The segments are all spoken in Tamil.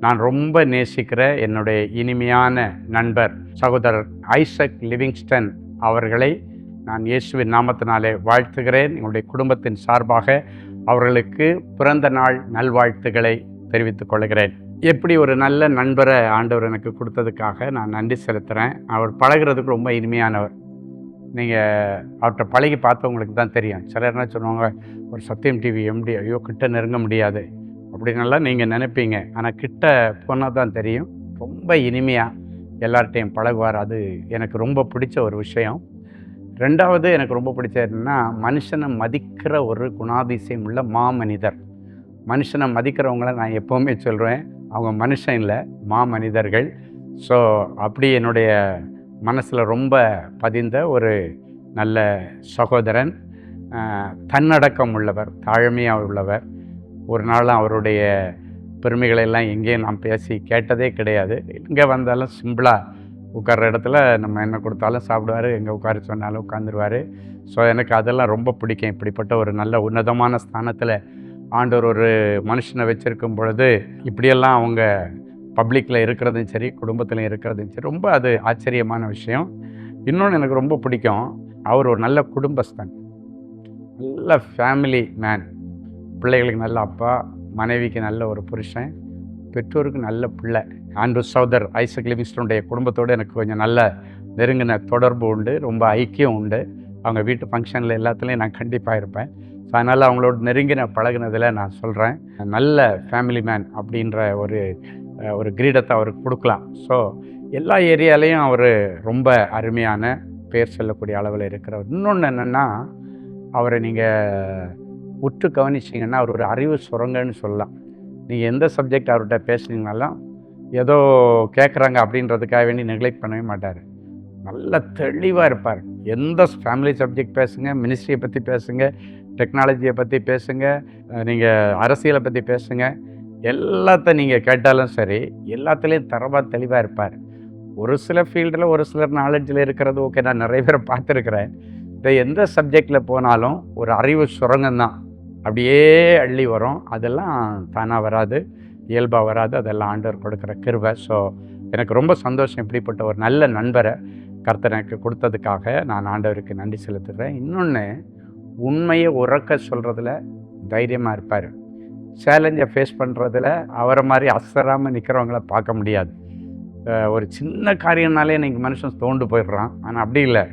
நான் ரொம்ப நேசிக்கிற என்னுடைய இனிமையான நண்பர் சகோதரர் ஐசக் லிவிங்ஸ்டன் அவர்களை நான் இயேசுவின் நாமத்தினாலே வாழ்த்துகிறேன். எங்களுடைய குடும்பத்தின் சார்பாக அவர்களுக்கு பிறந்த நாள் நல்வாழ்த்துக்களை தெரிவித்துக் கொள்கிறேன். எப்படி ஒரு நல்ல நண்பரை ஆண்டவர் எனக்கு கொடுத்ததுக்காக நான் நன்றி செலுத்துகிறேன். அவர் பழகிறதுக்கு ரொம்ப இனிமையானவர். நீங்கள் அவர்கிட்ட பழகி பார்த்தவங்களுக்கு தான் தெரியும். சிலர் என்ன சொல்லுவாங்க, ஒரு சத்தியம் டிவி எம்டி ஐயோ கிட்ட நெருங்க முடியாது அப்படின்னெல்லாம் நீங்கள் நினைப்பீங்க. ஆனால் கிட்ட போனால் தான் தெரியும். ரொம்ப இனிமையாக எல்லார்ட்டையும் பழகுவார். அது எனக்கு ரொம்ப பிடிச்ச ஒரு விஷயம். ரெண்டாவது எனக்கு ரொம்ப பிடிச்சது என்னென்னா, மனுஷனை மதிக்கிற ஒரு குணாதிசயம் உள்ள மாமனிதர். மனுஷனை மதிக்கிறவங்கள நான் எப்போவுமே சொல்கிறேன், அவங்க மனுஷன் இல்லை, மாமனிதர்கள். ஸோ அப்படி என்னுடைய மனசில் ரொம்ப பதிந்த ஒரு நல்ல சகோதரன். தன்னடக்கம் உள்ளவர், தாழ்மையாக உள்ளவர். ஒரு நாளும் அவருடைய பெருமைகளெல்லாம் எங்கேயும் நான் பேசி கேட்டதே கிடையாது. எங்கே வந்தாலும் சிம்பிளாக உட்கார்ற இடத்துல நம்ம என்ன கொடுத்தாலும் சாப்பிடுவார், எங்கே உட்கார சொன்னாலும் உட்காந்துருவார். ஸோ எனக்கு அதெல்லாம் ரொம்ப பிடிக்கும். இப்படிப்பட்ட ஒரு நல்ல உன்னதமான ஸ்தானத்தில் ஆண்டவர் ஒரு மனுஷனை வச்சுருக்கும் பொழுது இப்படியெல்லாம் அவங்க பப்ளிக்கில் இருக்கிறதும் சரி, குடும்பத்தில் இருக்கிறதும் சரி, ரொம்ப அது ஆச்சரியமான விஷயம். இன்னொன்று எனக்கு ரொம்ப பிடிக்கும், அவர் ஒரு நல்ல குடும்பஸ்தன், நல்ல ஃபேமிலி மேன். பிள்ளைகளுக்கு நல்ல அப்பா, மனைவிக்கு நல்ல ஒரு புருஷன், பெற்றோருக்கு நல்ல பிள்ளை. ஆண்ட்ரூ சகோதர் ஐசக் லிவிங்ஸ்டனுடைய குடும்பத்தோடு எனக்கு கொஞ்சம் நல்ல நெருங்கின தொடர்பு உண்டு, ரொம்ப ஐக்கியம் உண்டு. அவங்க வீட்டு ஃபங்க்ஷனில் எல்லாத்துலேயும் நான் கண்டிப்பாக இருப்பேன். ஸோ அதனால் அவங்களோட நெருங்கின பழகுனதில் நான் சொல்கிறேன், நல்ல ஃபேமிலி மேன் அப்படின்ற ஒரு கிரீடத்தை அவருக்கு கொடுக்கலாம். ஸோ எல்லா ஏரியாலேயும் அவர் ரொம்ப அருமையான பேர் சொல்லக்கூடிய அளவில் இருக்கிறவர். இன்னொன்று என்னென்னா, அவரை நீங்கள் உற்று கவனிச்சிங்கன்னா அவர் ஒரு அறிவு சுரங்கன்னு சொல்லலாம். நீங்கள் எந்த சப்ஜெக்ட் அவர்கிட்ட பேசுனீங்கனாலும் ஏதோ கேட்குறாங்க அப்படின்றதுக்காக வேண்டி நெக்லெக்ட் பண்ணவே மாட்டார். நல்ல தெளிவாக இருப்பார். எந்த ஃபேமிலி சப்ஜெக்ட் பேசுங்க, மினிஸ்ட்ரியை பற்றி பேசுங்க, டெக்னாலஜியை பற்றி பேசுங்க, நீங்கள் அரசியலை பற்றி பேசுங்க, எல்லாத்த நீங்கள் கேட்டாலும் சரி, எல்லாத்துலேயும் தரவாக தெளிவாக இருப்பார். ஒரு சில ஃபீல்டில் ஒரு சிலர் நாலேஜில் இருக்கிறது ஓகே, நான் நிறைய பேரை பார்த்துருக்குறேன். இப்போ எந்த சப்ஜெக்டில் போனாலும் ஒரு அறிவு சுரங்கம்தான் அப்படியே அள்ளி வரும். அதெல்லாம் தானாக வராது, இயல்பாக வராது. அதெல்லாம் ஆண்டவர் கொடுக்குற கிருபை. ஸோ எனக்கு ரொம்ப சந்தோஷம், இப்படிப்பட்ட ஒரு நல்ல நண்பரை கர்த்தர் எனக்கு கொடுத்ததுக்காக நான் ஆண்டவருக்கு நன்றி செலுத்துகிறேன். இன்னொன்று, உண்மையை உறக்க சொல்கிறதுல தைரியமாக இருப்பார். சேலஞ்சை ஃபேஸ் பண்ணுறதுல அவரை மாதிரி அசராமல் நிற்கிறவங்கள பார்க்க முடியாது. ஒரு சின்ன காரியம்னாலே இன்றைக்கி மனுஷன் தோண்டு போயிடுறான். ஆனால் அப்படி இல்லை,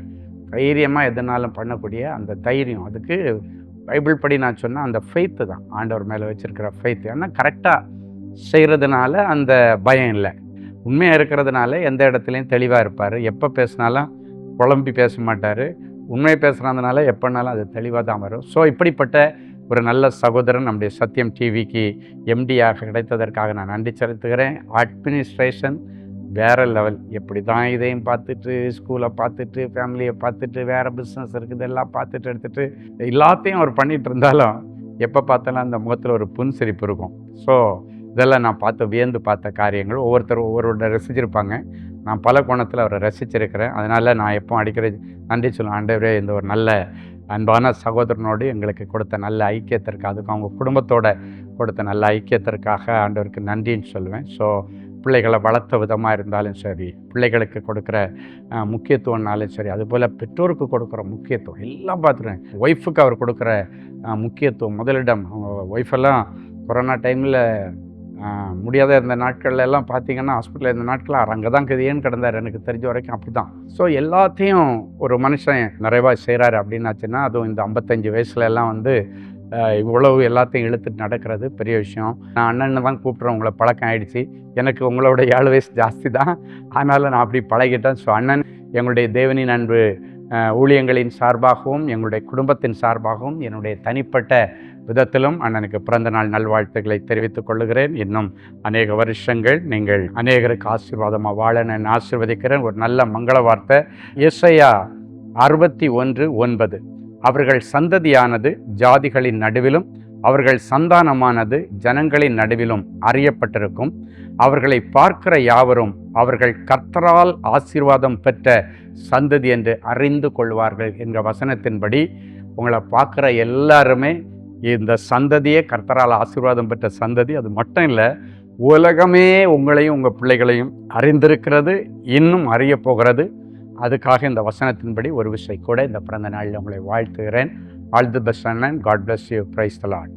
தைரியமாக எதுனாலும் பண்ணக்கூடிய அந்த தைரியம். அதுக்கு பைபிள் படி நான் சொன்னால் அந்த ஃபெய்த்து தான், ஆண்டவர் மேலே வச்சுருக்கிற ஃபெய்த்து. ஏன்னா கரெக்டாக செய்கிறதுனால அந்த பயம் இல்லை. உண்மையாக இருக்கிறதுனால எந்த இடத்துலையும் தெளிவாக இருப்பார். எப்போ பேசினாலும் குழம்பி பேச மாட்டார். உண்மையை பேசுகிறதுனால எப்போனாலும் அது தெளிவாக தான் வரும். ஸோ இப்படிப்பட்ட ஒரு நல்ல சகோதரன் நம்முடைய சத்தியம் டிவிக்கு எம்டியாக கிடைத்ததற்காக நான் நன்றி செலுத்துகிறேன். அட்மினிஸ்ட்ரேஷன் வேறு லெவல். எப்படி தான் இதையும் பார்த்துட்டு, ஸ்கூலை பார்த்துட்டு, ஃபேமிலியை பார்த்துட்டு, வேறு பிஸ்னஸ் இருக்குது எல்லாம் பார்த்துட்டு எடுத்துகிட்டு எல்லாத்தையும் அவர் பண்ணிகிட்டு இருந்தாலும் எப்போ பார்த்தாலும் அந்த முகத்தில் ஒரு புன்சிரிப்பு இருக்கும். ஸோ இதெல்லாம் நான் வியந்து பார்த்த காரியங்கள். ஒவ்வொருத்தரும் ஒவ்வொருவரோட ரசிச்சிருப்பாங்க. நான் பல கோணத்தில் அவரை ரசிச்சிருக்கிறேன். அதனால் நான் எப்போ அடிக்கடி நன்றி சொல்லுவேன், ஆண்டவரே இந்த ஒரு நல்ல அன்பான சகோதரனோடு எங்களுக்கு கொடுத்த நல்ல ஐக்கியத்திற்கு, அதுக்கு அவங்க குடும்பத்தோடு கொடுத்த நல்ல ஐக்கியத்திற்காக ஆண்டவருக்கு நன்றின்னு சொல்லுவேன். ஸோ பிள்ளைகளை வளர்த்த விதமாக இருந்தாலும் சரி, பிள்ளைகளுக்கு கொடுக்குற முக்கியத்துவம்னாலும் சரி, அதுபோல் பெற்றோருக்கு கொடுக்குற முக்கியத்துவம் எல்லாம் பார்த்துருவேன். ஒய்ஃபுக்கு அவர் கொடுக்குற முக்கியத்துவம் முதலிடம். அவங்க ஒய்ஃபெல்லாம் கொரோனா டைமில் முடியாத இருந்த நாட்களில் எல்லாம் பார்த்திங்கன்னா ஹாஸ்பிட்டலில் இருந்த நாட்களில் அங்கே தான் கதியேன்னு கிடந்தார். எனக்கு தெரிஞ்ச வரைக்கும் அப்படி தான். ஸோ எல்லாத்தையும் ஒரு மனுஷன் நிறைவாக செய்கிறாரு அப்படின்னாச்சுன்னா, அதுவும் இந்த 55 வயசுல எல்லாம் இவ்வளவு எல்லாத்தையும் இழுத்துட்டு நடக்கிறது பெரிய விஷயம். நான் அண்ணன்னு தான் கூப்பிட்றேன். உங்களை பழக்கம் ஆகிடுச்சு. எனக்கு உங்களோட 7 வயசு ஜாஸ்தி தான், அதனால் நான் அப்படி பழகிட்டேன். ஸோ அண்ணன் எங்களுடைய தேவனின் அன்பு ஊழியங்களின் சார்பாகவும் எங்களுடைய குடும்பத்தின் சார்பாகவும் என்னுடைய தனிப்பட்ட விதத்திலும் அண்ணனுக்கு பிறந்த நாள் நல்வாழ்த்துக்களை தெரிவித்துக் கொள்ளுகிறேன். இன்னும் அநேக வருஷங்கள் நீங்கள் அநேகருக்கு ஆசீர்வாதமாக வாழ நான் ஆசீர்வதிக்கிறேன். ஒரு நல்ல மங்கள வார்த்தை, எசையா 61:9. அவர்கள் சந்ததியானது ஜாதிகளின் நடுவிலும் அவர்கள் சந்தானமானது ஜனங்களின் நடுவிலும் அறியப்பட்டிருக்கும். அவர்களை பார்க்கிற யாவரும் அவர்கள் கர்த்தரால் ஆசீர்வாதம் பெற்ற சந்ததி என்று அறிந்து கொள்வார்கள் என்ற வசனத்தின்படி உங்களை பார்க்குற எல்லாருமே இந்த சந்ததியே கர்த்தரால் ஆசீர்வாதம் பெற்ற சந்ததி. அது மட்டும் இல்லை, உலகமே உங்களையும் உங்கள் பிள்ளைகளையும் அறிந்திருக்கிறது, இன்னும் அறிய போகிறது. அதுக்காக இந்த வசனத்தின்படி ஒரு விஷயம் கூட இந்த பிறந்த நாளில் உங்களை வாழ்த்துகிறேன். ஆல் தி பெஸ்ட் அண்ணன். God bless you. Praise the Lord.